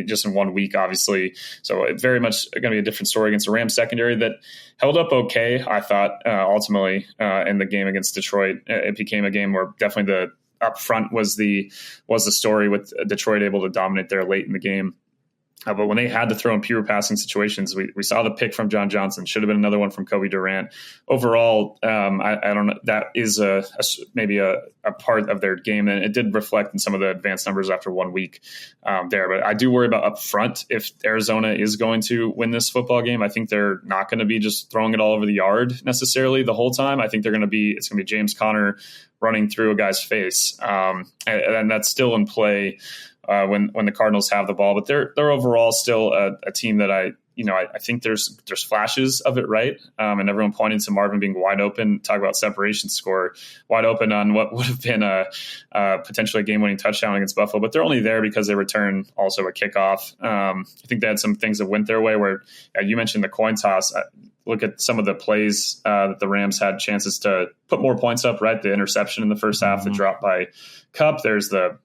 just in 1 week, obviously. So it's very much going to be a different story against the Rams secondary that held up okay, I thought, ultimately in the game against Detroit. It became a game where definitely the up front was the story, with Detroit able to dominate there late in the game. But when they had to throw in pure passing situations, we saw the pick from John Johnson. Should have been another one from Kobe Durant. Overall, I don't know. That is maybe a part of their game, and it did reflect in some of the advanced numbers after 1 week there. But I do worry about up front. If Arizona is going to win this football game, I think they're not going to be just throwing it all over the yard necessarily the whole time. I think it's going to be James Conner running through a guy's face, and that's still in play when the Cardinals have the ball. But they're overall still a team that I think there's flashes of it, right? And everyone pointing to Marvin being wide open. Talk about separation score, wide open on what would have been a potentially a game-winning touchdown against Buffalo. But they're only there because they return also a kickoff. I think they had some things that went their way. Where you mentioned the coin toss. Look at some of the plays that the Rams had chances to put more points up, right? The interception in the first half, the drop by Kupp. There's the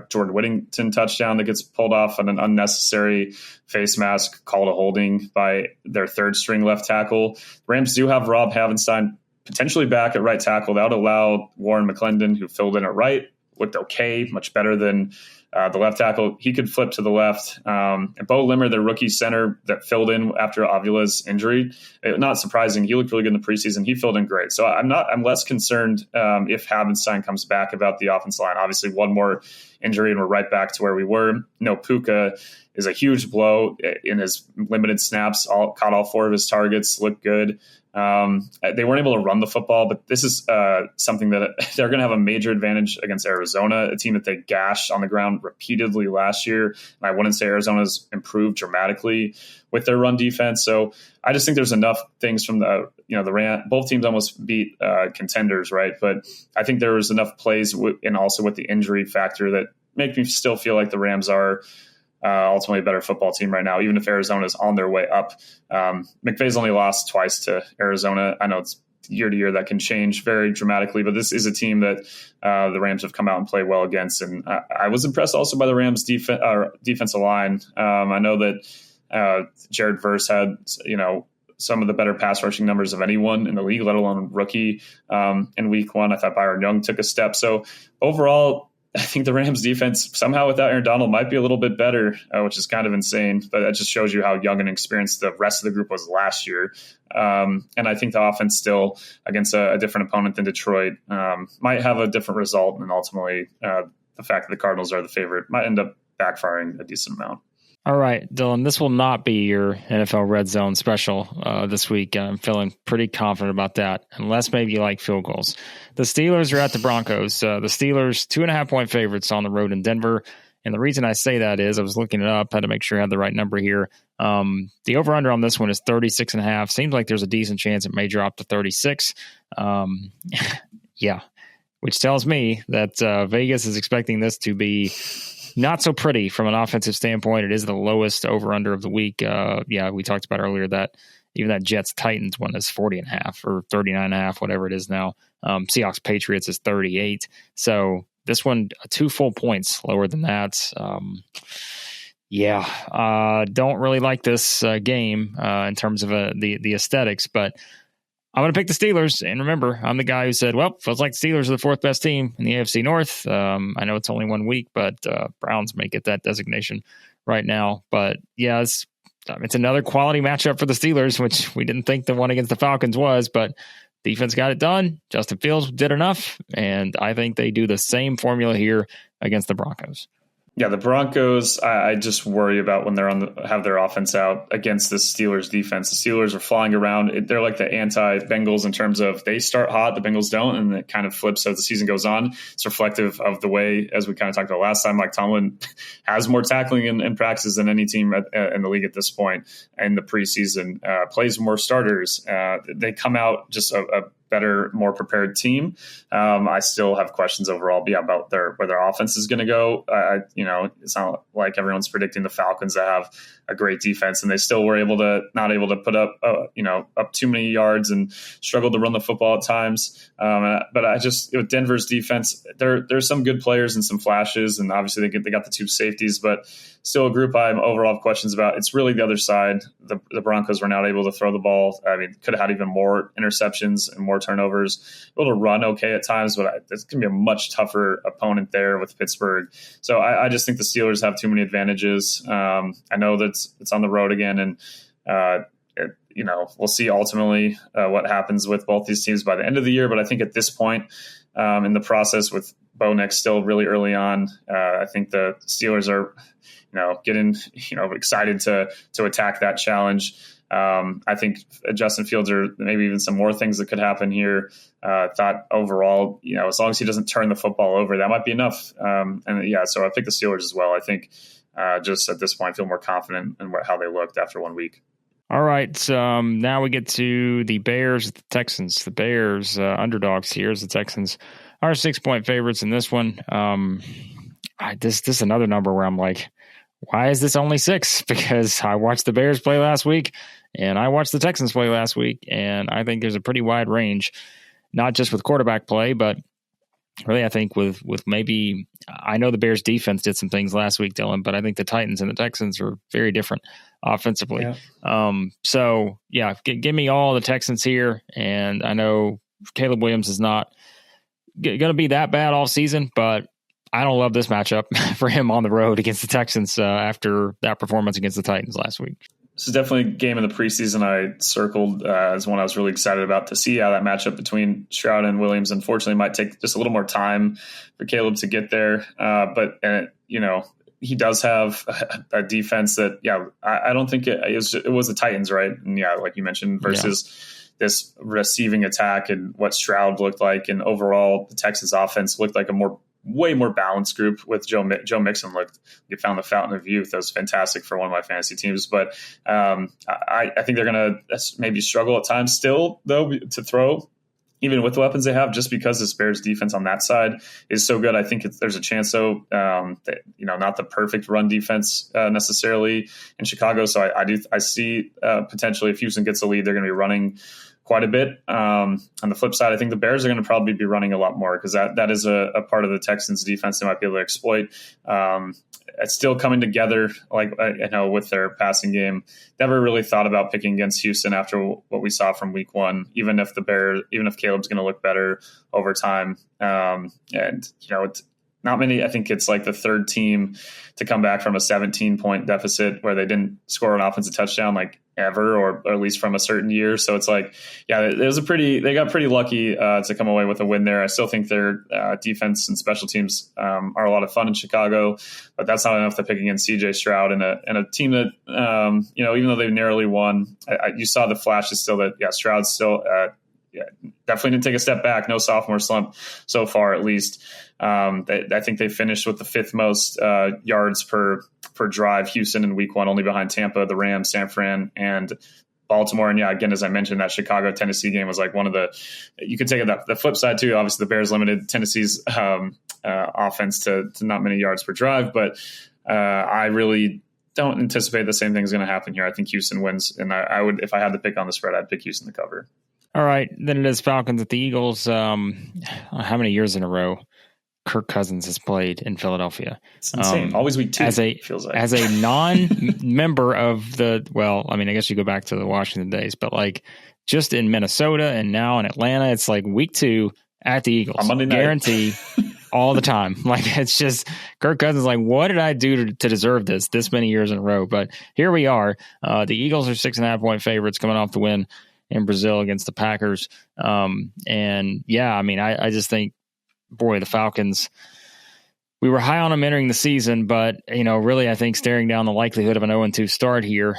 Jordan Whittington touchdown that gets pulled off on an unnecessary face mask, called a holding by their third string left tackle. Rams do have Rob Havenstein potentially back at right tackle. That would allow Warren McClendon, who filled in at right, looked okay, much better than the left tackle. He could flip to the left. And Bo Limmer, the rookie center that filled in after Avila's injury, not surprising. He looked really good in the preseason. He filled in great. So I'm less concerned if Havenstein comes back about the offensive line. Obviously, one more injury and we're right back to where we were. Puka is a huge blow in his limited snaps. Caught all four of his targets, looked good. They weren't able to run the football, but this is something that they're going to have a major advantage against Arizona, a team that they gashed on the ground repeatedly last year. And I wouldn't say Arizona's improved dramatically with their run defense. So I just think there's enough things from both teams almost beat contenders, right? But I think there was enough plays and also with the injury factor that make me still feel like the Rams are ultimately a better football team right now, even if Arizona is on their way up. McVay's only lost twice to Arizona. I know it's year to year that can change very dramatically, but this is a team that the Rams have come out and played well against. And I was impressed also by the Rams defensive line. I know that Jared Verse had, some of the better pass rushing numbers of anyone in the league, let alone rookie. In week one, I thought Byron Young took a step. So overall, I think the Rams defense somehow without Aaron Donald might be a little bit better, which is kind of insane. But that just shows you how young and experienced the rest of the group was last year. And I think the offense still against a different opponent than Detroit might have a different result. And ultimately, the fact that the Cardinals are the favorite might end up backfiring a decent amount. All right, Dylan, this will not be your NFL Red Zone special this week. I'm feeling pretty confident about that, unless maybe you like field goals. The Steelers are at the Broncos. The Steelers, 2.5-point favorites on the road in Denver. And the reason I say that is I was looking it up, had to make sure I had the right number here. The over-under on this one is 36.5. Seems like there's a decent chance it may drop to 36. Yeah, which tells me that Vegas is expecting this to be not so pretty from an offensive standpoint. It is the lowest over-under of the week. We talked about earlier that even that Jets-Titans one is 40.5 or 39.5, whatever it is now. Seahawks-Patriots is 38. So this one, 2 full points lower than that. Don't really like this game in terms of the aesthetics, but I'm going to pick the Steelers. And remember, I'm the guy who said, well, feels like the Steelers are the 4th best team in the AFC North. I know it's only 1 week, but Browns may get that designation right now. But yeah, it's another quality matchup for the Steelers, which we didn't think the one against the Falcons was, but defense got it done. Justin Fields did enough. And I think they do the same formula here against the Broncos. Yeah, the Broncos, I just worry about when they're have their offense out against the Steelers defense. The Steelers are flying around. They're like the anti-Bengals in terms of they start hot, the Bengals don't, and it kind of flips as the season goes on. It's reflective of the way, as we kind of talked about last time, Mike Tomlin has more tackling in practice than any team in the league at this point. In the preseason, plays more starters. They come out just a better, more prepared team. I still have questions overall about where their offense is going to go. It's not like everyone's predicting the Falcons to have a great defense, and they still were not able to put up too many yards and struggled to run the football at times. But I just, Denver's defense, there's some good players and some flashes, and obviously they got the 2 safeties, but still a group I overall have questions about. It's really the other side. The Broncos were not able to throw the ball. I mean, could have had even more interceptions and more turnovers. Able to run okay at times, but it's going to be a much tougher opponent there with Pittsburgh. So I just think the Steelers have too many advantages. I know that it's on the road again, and we'll see ultimately what happens with both these teams by the end of the year. But I think at this point in the process, with Bo Nix still really early on, I think the Steelers are getting excited to attack that challenge. I think Justin Fields, or maybe even some more things that could happen here. Thought overall, as long as he doesn't turn the football over, that might be enough. So I pick the Steelers as well. I think just at this point, I feel more confident in how they looked after 1 week. All right. Now we get to the Bears, the Texans. The Bears underdogs here as the Texans are 6-point favorites in this one. This is another number where I'm like, why is this only 6? Because I watched the Bears play last week and I watched the Texans play last week, and I think there's a pretty wide range, not just with quarterback play, but really I think with maybe, I know the Bears defense did some things last week, Dylan, but I think the Titans and the Texans are very different offensively. Yeah. Give me all the Texans here. And I know Caleb Williams is not going to be that bad all season, but I don't love this matchup for him on the road against the Texans after that performance against the Titans last week. This is definitely a game in the preseason I circled as one I was really excited about to see how that matchup between Stroud and Williams unfortunately might take just a little more time for Caleb to get there. But he does have a defense that, I don't think it was the Titans, right? And like you mentioned, versus this receiving attack and what Stroud looked like. And overall, the Texans offense looked like a way more balanced group with Joe Mixon. You found the fountain of youth. That was fantastic for one of my fantasy teams. But I think they're going to maybe struggle at times still, though, to throw, even with the weapons they have, just because this Bears defense on that side is so good. I think there's a chance, though, that, not the perfect run defense necessarily in Chicago. So I see potentially if Houston gets the lead, they're going to be running quite a bit. On the flip side, I think the Bears are going to probably be running a lot more because that is a part of the Texans defense they might be able to exploit. It's still coming together, like with their passing game. Never really thought about picking against Houston after what we saw from week one, even if Caleb's going to look better over time. It's not many. I think it's like the third team to come back from a 17-point deficit where they didn't score an offensive touchdown like ever, or at least from a certain year. So it's like, they got pretty lucky to come away with a win there. I still think their defense and special teams are a lot of fun in Chicago, but that's not enough to pick against CJ Stroud and a team that, even though they narrowly won, you saw the flashes still that, Stroud's still, definitely didn't take a step back. No sophomore slump so far, at least. I think they finished with the fifth most yards per drive. Houston in week one, only behind Tampa, the Rams, San Fran, and Baltimore. And again, as I mentioned, that Chicago-Tennessee game was like one of you could take it the flip side too. Obviously, the Bears limited Tennessee's offense to not many yards per drive, but I really don't anticipate the same thing is going to happen here. I think Houston wins, and I would, if I had to pick on the spread, I'd pick Houston to cover. All right, then it is Falcons at the Eagles. How many years in a row Kirk Cousins has played in Philadelphia? It's insane. Always week two, feels like. As a non-member of I guess you go back to the Washington days, but like just in Minnesota and now in Atlanta, it's like week two at the Eagles. On Monday night. Guarantee all the time. Like it's just Kirk Cousins like, what did I do to deserve this many years in a row? But here we are. The Eagles are 6.5-point favorites coming off the win in Brazil against the Packers. I just think, boy, the Falcons, we were high on them entering the season, but, really, I think staring down the likelihood of an 0-2 start here,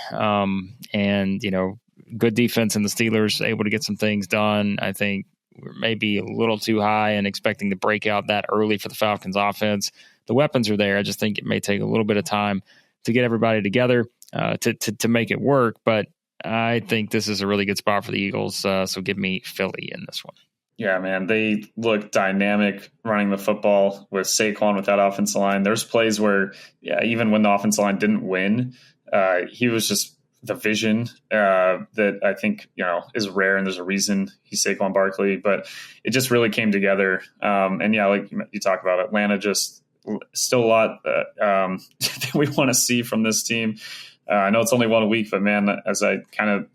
good defense in the Steelers, able to get some things done. I think we're maybe a little too high and expecting to break out that early for the Falcons offense. The weapons are there. I just think it may take a little bit of time to get everybody together to make it work, but I think this is a really good spot for the Eagles, so give me Philly in this one. Yeah, man, they look dynamic running the football with Saquon with that offensive line. There's plays where, even when the offensive line didn't win, he was just the vision that I think, is rare, and there's a reason he's Saquon Barkley, but it just really came together. Like you talk about, Atlanta, just still a lot that we want to see from this team. I know it's only 1 week, but man, as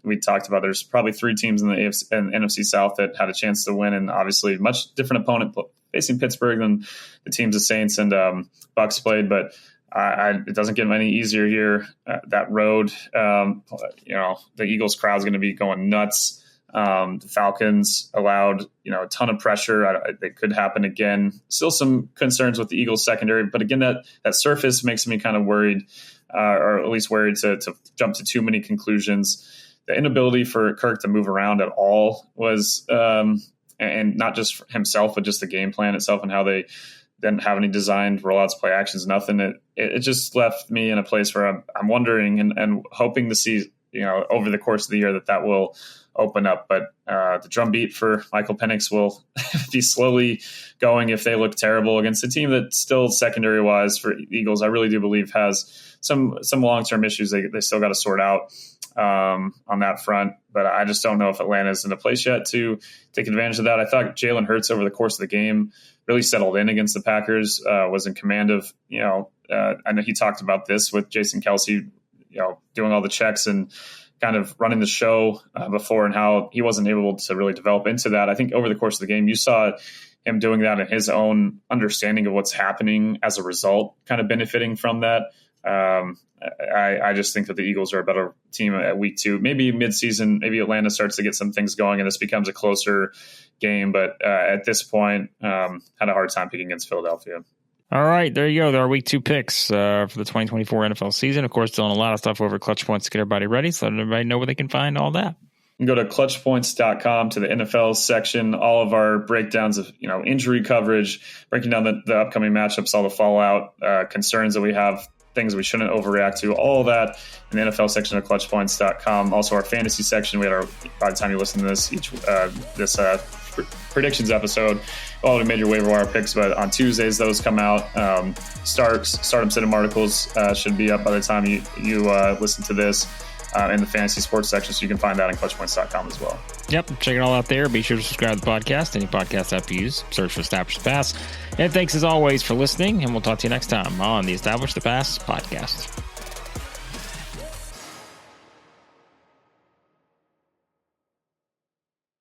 we talked about, there's probably 3 teams in the AFC and NFC South that had a chance to win, and obviously much different opponent facing Pittsburgh than the teams the Saints and Bucs played. But it doesn't get any easier here. That road, the Eagles crowd is going to be going nuts. The Falcons allowed, a ton of pressure. It could happen again. Still some concerns with the Eagles secondary, but again, that surface makes me kind of worried. Or at least worried to jump to too many conclusions. The inability for Kirk to move around at all was, and not just himself, but just the game plan itself and how they didn't have any designed rollouts, play actions, nothing. It just left me in a place where I'm wondering and hoping to see, over the course of the year that will open up. But the drumbeat for Michael Penix will be slowly going if they look terrible against a team that still secondary wise for Eagles, I really do believe has some long-term issues they still got to sort out on that front. But I just don't know if Atlanta's in a place yet to take advantage of that. I thought Jalen Hurts over the course of the game really settled in against the Packers, was in command of, I know he talked about this with Jason Kelce, doing all the checks and kind of running the show before, and how he wasn't able to really develop into that. I think over the course of the game, you saw him doing that in his own understanding of what's happening as a result, kind of benefiting from that. I just think that the Eagles are a better team at week 2, maybe midseason, maybe Atlanta starts to get some things going and this becomes a closer game. But at this point, had a hard time picking against Philadelphia. All right, there you go. There are week 2 picks for the 2024 NFL season. Of course, doing a lot of stuff over Clutch Points to get everybody ready, so let everybody know where they can find all that. You can go to clutchpoints.com to the NFL section, all of our breakdowns of, injury coverage, breaking down the upcoming matchups, all the fallout, concerns that we have, things we shouldn't overreact to, all of that in the NFL section of clutchpoints.com. Also our fantasy section. We had by the time you listen to this, predictions episode, all the major waiver wire picks, but on Tuesdays those come out. Stardom Sit-em articles should be up by the time you listen to this. In the fantasy sports section, so you can find that on clutchpoints.com as well. Yep, check it all out there. Be sure to subscribe to the podcast. Any podcast app you use, search for Establish the Pass. And thanks as always for listening, and we'll talk to you next time on the Establish the Pass podcast.